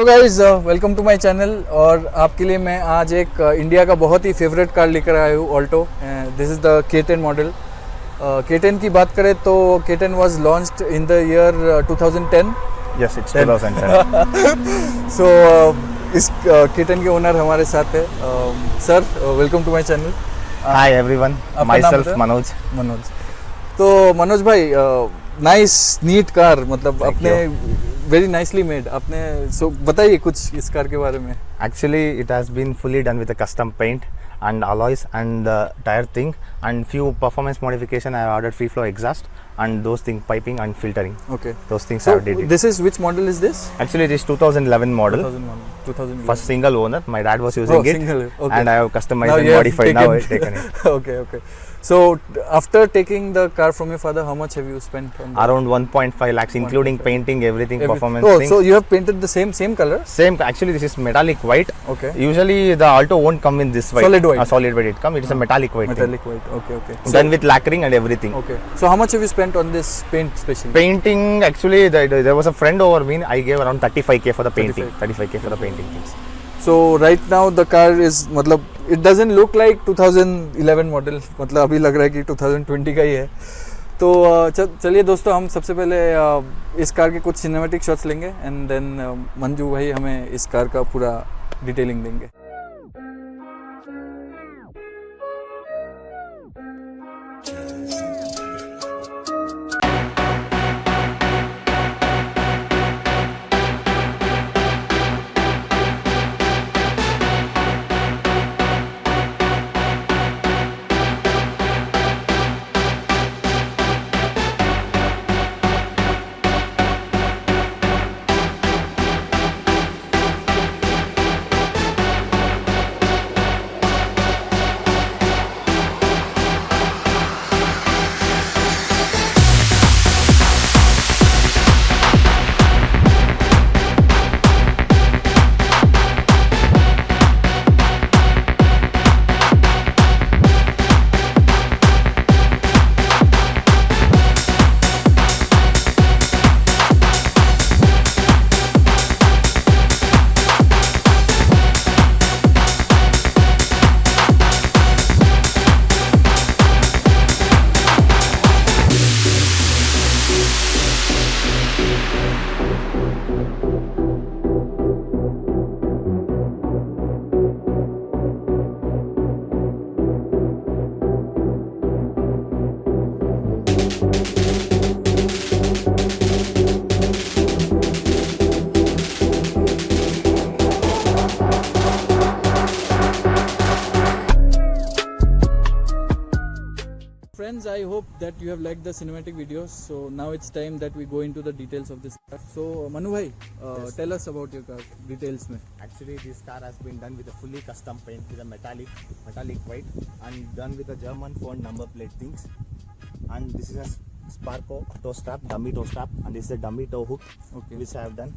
तो guys welcome to my channel. और आपके लिए मैं आज एक इंडिया का बहुत ही फेवरेट कार लेकर आया हूँ, Alto. This is the K10 model. K10 की बात करें तो K10 was launched in the year 2010। Yes, it's 2010. So इस K10 के ओनर हमारे साथ है। Sir welcome to my channel. Hi everyone, myself Manoj. Manoj. तो मनोज भाई, नाइस नीट कार, मतलब Thank अपने वेरी नाइसली मेड आपने। सो बताइए कुछ इस कार के बारे में। Actually, it has been fully done with a custom paint and alloys and the tire thing and few performance modification. I ordered free flow exhaust and those things, piping and filtering. Okay. Those things So I did it. this is which model is this? Actually, it is 2011 model. 2011. First single owner. My dad was using it, single. Okay. and I have customized Now and you have modified. Now I've taken it. Okay. So after taking the car from your father, how much have you spent on that? Around 1.5 lakhs, including painting, everything, performance Oh, things. so you have painted the same color? Same. Actually, this is metallic white. Okay. Usually, the Alto won't come in this white. Solid white. Solid white. It comes. It is a metallic white. Metallic white. Okay. Done with lacquering and everything. Okay. So how much have you spent on this paint specially? Painting, actually, there was a friend over me. I gave around 35k for the painting. 35k for the painting things. So right now the car is, मतलब it doesn't look like 2011 model, मतलब अभी लग रहा है कि 2020 का ही है। तो चलिए दोस्तों, हम सबसे पहले इस कार के कुछ सिनेमैटिक शॉट्स लेंगे एंड देन मंजू भाई हमें इस कार का पूरा डिटेलिंग देंगे। Friends, I hope that you have liked the cinematic videos. So now it's time that we go into the details of this car. So Manu bhai, Yes. tell us about your car details में। Actually, this car has been done with a fully custom paint with a metallic white and done with a German font number plate things. And this is a Sparco toe strap, dummy toe strap, and this is a dummy toe hook, Okay. which I have done.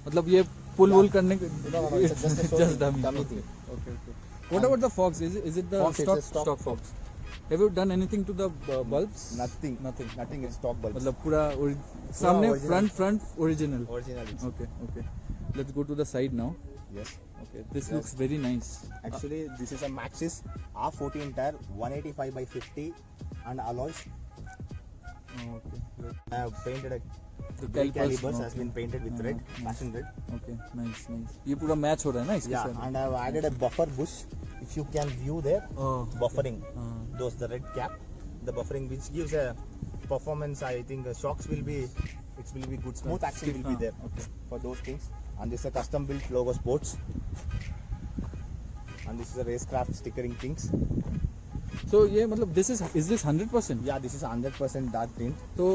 मतलब ये पुल वुल करने के No, it's just a dummy thing. Okay. What about the fogs? Is it the Fox, it's a stock fogs? Have you done anything to the bulbs? Nothing. Nothing is stock bulbs. मतलब पूरा सामने original. front original. Original. Okay. Let's go to the side now. Yes. Okay. This Yes. looks very nice. Actually, this is a Maxxis R14 tire, 185 by 50, and alloys. Okay. I have painted The brake calipers, calipers okay. has been painted with red, nice. passion red. Okay. Nice. ये पूरा match हो रहा है ना इसके Yeah, साथ? and I have added a buffer bush. If you can view there, Oh. buffering. हाँ. Those the red cap, the buffering which gives a performance. I think the shocks will be, it will be good. Smooth action will be there. Okay. For those things. And this is a custom built logo sports. And this is a racecraft stickering things. So ये मतलब is this 100%? Yeah, this is 100% dark tint. तो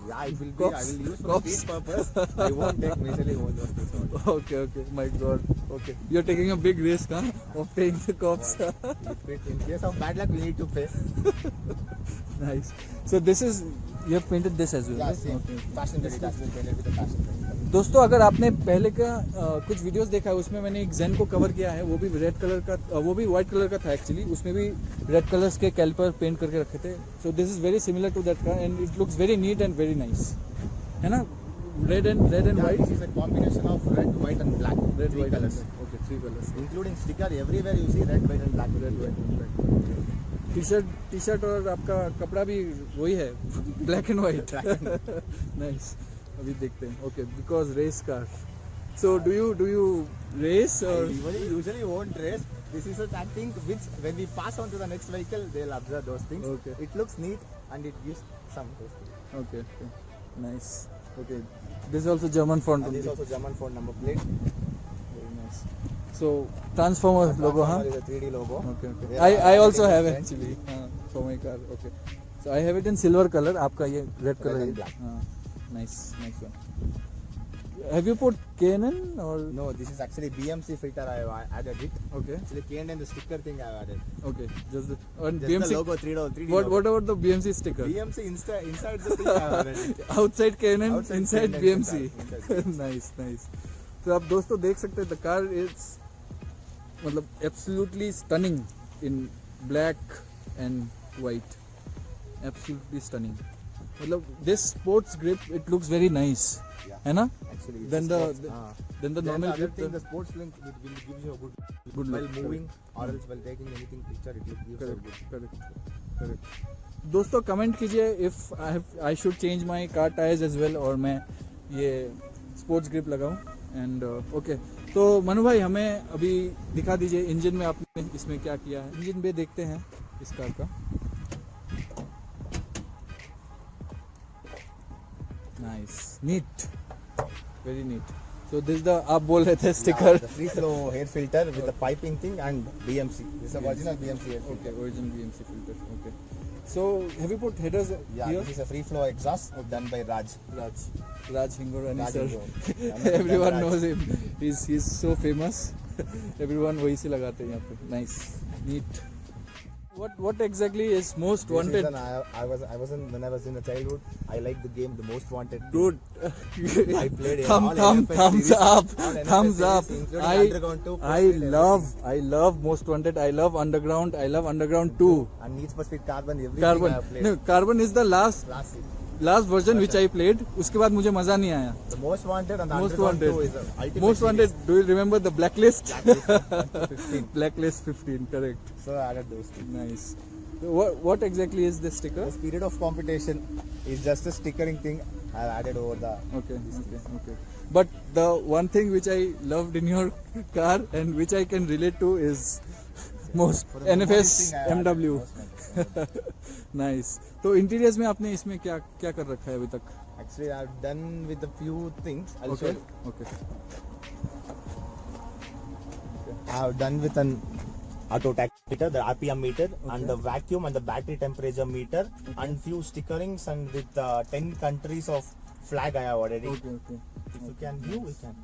Yeah, it will be. Cops. I will use for Cops. speed purpose. I won't take majorly all those things. Okay. My God. Okay. You're taking a big risk, huh? Of paying the cops. In case of bad luck, we need to pay. Nice. So this is, you have painted this as well, Yeah, right? same. Okay. Fashion red. It has been painted with a fashion red. दोस्तों, अगर आपने पहले का कुछ videos देखा है, उसमें मैंने एक जेन को कवर किया है, वो भी रेड कलर का, वो भी व्हाइट कलर का था एक्चुअली। उसमें भी रेड कलर्स के कैलिपर पेंट करके रखे थे। So this is very similar to that car and it looks very neat and very nice, है ना? red and Yeah, white. this is a combination of red, white, and black. Red, three white, colors. and black. Okay, 3 colors. Including sticker, everywhere you see red, white, and black. Red, white, and black. T shirt और आपका कपड़ा भी वही है, black and white. Nice. अभी देखते हैं. Okay, because race car. So do you race or? Usually won't race. This is a thing which when we pass on to the next vehicle, they'll observe those things. Okay. It looks neat and it gives some taste. Okay, nice. Okay, this is also German font. And this is also German font number plate. Very nice. So Transformer logo, huh? This is a 3D logo. Okay. Yeah, I also it in have the front. actually for my car. Okay. So I have it in silver color. आपका ये red color and है. black. Nice one. Have you put K&N or? No, this is actually BMC filter. I added it. Okay. Actually, K&N the sticker thing I added. Okay. Just the Just the logo 3D. What logo. about the BMC sticker? BMC inside the thing I have added it. Outside K&N, Outside inside K&N, BMC. inside nice. तो आप दोस्तों देख सकते हैं, the car is मतलब absolutely stunning in black and white. Absolutely stunning. मतलब this sports grip, it looks very nice. Yeah. है ना? Actually, it's Then a the sports, then the Then normal the other grip. thing, the sports link will give you a good look. while moving or else while taking anything picture, it will give you a good. Correct. दोस्तों comment कीजिए if I should change my car tires as well और मैं ये sports grip लगाऊं. And okay. तो मनु भाई हमें अभी दिखा दीजिए इंजन में आपने इसमें क्या किया है. इंजन में देखते हैं इस कार का. Nice, neat, very neat. So this is the आप बोल रहे थे sticker. Yeah, the free flow hair filter with the piping thing and BMC. This is the original BMC hair filter. Okay, original BMC filter. Okay. So have you put headers Yeah, here? this is a free flow exhaust done by Raj. Raj Hingorani Raj sir. Hingorani. Everyone Raj. knows him. He's so famous. Everyone वही से लगाते हैं यहाँ पे. Nice, neat. What exactly is most wanted? When I was in the childhood, I liked the game the most wanted. Dude, I played thumbs series, up, all NFL thumbs up. series, including Underground 2. I love Most Wanted. I love Underground. I love Underground 2. And Need for Speed Carbon, everything Carbon. I have played. No, Carbon is the last version which I played. उसके बाद मुझे मजा नहीं आया. The Most Wanted and the Most Underground Wanted. 2 is the ultimate Most Wanted. series. Do you remember the Blacklist? Blacklist 15. Blacklist 15. Correct. So I added those two. Nice. So what exactly is this sticker? The spirit of competition is just a stickering thing I have added over the. Okay. But the one thing which I loved in your car and which I can relate to is most For the NFS thing I added MW. Most Wanted. Nice. तो interiors में आपने इसमें क्या कर रखा है अभी तक? Actually, I have done with a few things. I'll show Okay. you. Okay. I have done with an auto tax meter, the RPM meter, and the vacuum and the battery temperature meter, and few stickerings, and with 10 countries of flag I have already. Okay. If you can view, we can.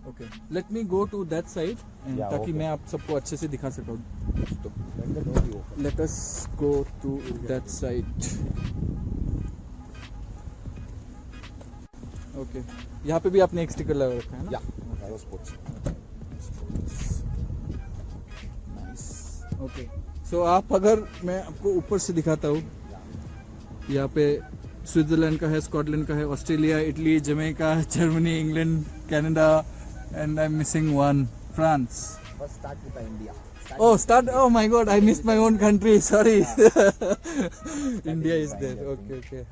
Okay. Let me go to that side and Yeah, ताकि okay. मैं आप सबको अच्छे से दिखा सकूँ. Let the door be open. Let us go to that side. Okay. यहाँ पे भी आपने एक स्टिकर लगा रखा है ना? Yeah, that was sports. Nice. Okay. So आप अगर मैं आपको ऊपर से दिखाता हूँ, यहाँ पे स्विट्जरलैंड का है, स्कॉटलैंड का है, Australia, Italy, Jamaica, Germany, England, Canada, and I'm missing one, France. First start with the India. Oh my God, I missed my own country. Sorry. India is India, there. India. Okay.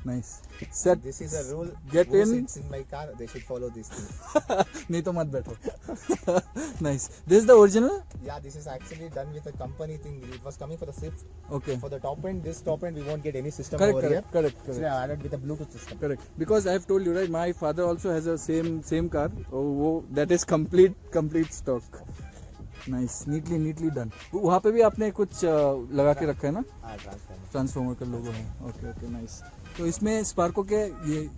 Nice. Set. This is a rule. Get Who in. sits in my car, they should follow these things. नहीं तो मत बैठो. Nice. This is the original? Yeah, this is actually done with a company thing. It was coming for the Swift. Okay. For the top end, this top end, we won't get any system Correct. over here. Correct. Actually, I added with a Bluetooth system. Correct. Because I have told you right, my father also has a same car. Oh, that is complete stock. Nice. Neatly done. वहाँ पे भी आपने कुछ लगा के रखा है ना? ट्रांसफॉर्मर का लोगो है. Okay nice. तो इसमें स्पार्को के ये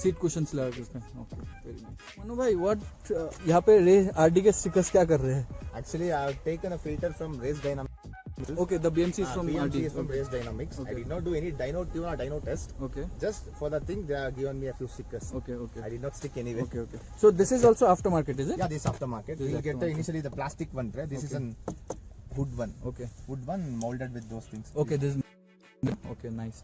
सीट कुशन्स लगा के रखे हैं. Okay very nice. मनु भाई व्हाट यहाँ पे आरडी के स्टिकर्स क्या कर रहे हैं? Actually, I have taken a filter from Race Dynamics. Okay, the BMC is from BMC RD. is from Race Dynamics. Okay. I did not do any dyno tune or dyno test. Okay. Just for the thing, they have given me a few stickers. Okay. I did not stick anywhere. Okay. So this is also aftermarket, is it? Yeah, this is aftermarket. This is We'll get the aftermarket. initially the plastic one, right? This is Okay. an wood one. Okay. Wood one molded with those things. Okay, this is okay, nice.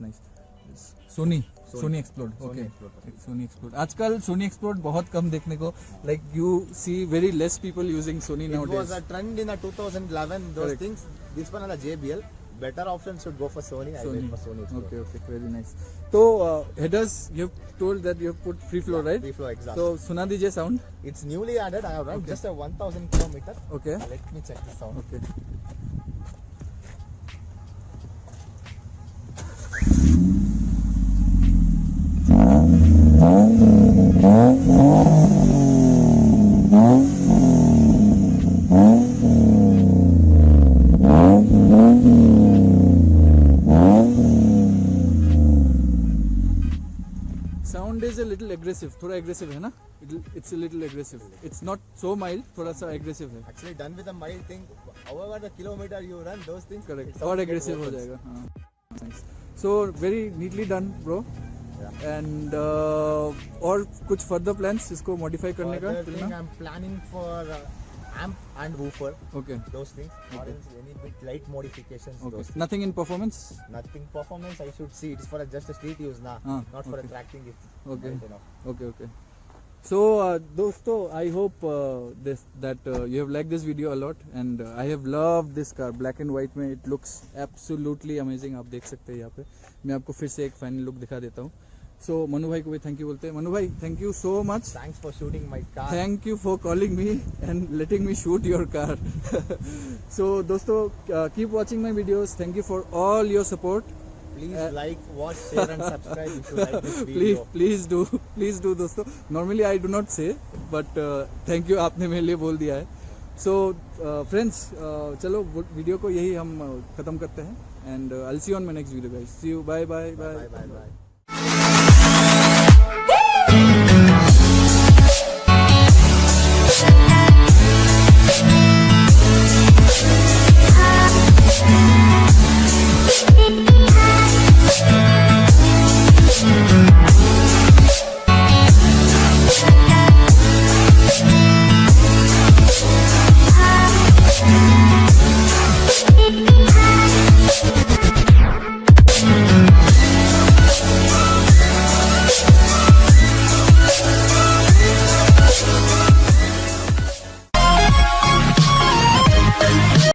Sony Sony. Sony Xplod Sony okay Explode. Sony Xplod आजकल Sony Xplod बहुत कम देखने को like you see very less people using Sony It was nowadays a trend in 2011. Those Correct. things. This one is a JBL. Better option should go for Sony. I went for Sony. Explode. okay okay very nice तो headers you have told that you have put free flow right Free flow exhaust. तो सुना दीजिए sound It's newly added. I have run Okay. just a 1,000 kilometer. Okay Let me check the sound. Okay sound is a little aggressive थोड़ा aggressive है ना it's a little aggressive it's not so mild थोड़ा सा aggressive है Actually done with a mild thing. However the kilometer you run, those things. it correct sounds और like aggressive हो vocals. जाएगा हाँ so very neatly done bro Yeah. And और कुछ further plans इसको मॉडिफाई करने का Further thing फिर I'm planning for amp and woofer. Okay Those things. Or Okay. else any bit light modifications. Okay Those nothing in performance Nothing performance I should see. It's for just a street use now. Ah, Not for okay. a tracking. It's Okay. right enough. okay okay so दोस्तों I hope that you have liked this video a lot and I have loved this car black and white में it looks absolutely amazing आप देख सकते हैं यहाँ पे मैं आपको फिर से एक फाइनल लुक दिखा देता हूँ सो मनु भाई को भी थैंक यू बोलते हैं मनु भाई thank you so much Thanks for shooting my car. Thank you for calling me and letting me shoot your car so दोस्तों keep watching my videos thank you for all your support Please like, watch, share and subscribe if you like this video. Please do दोस्तों normally I do not से but thank you आपने मेरे लिए बोल दिया है so friends चलो video को यही हम ख़त्म करते हैं and I will see you on my next video guys see you bye bye Bye bye bye bye.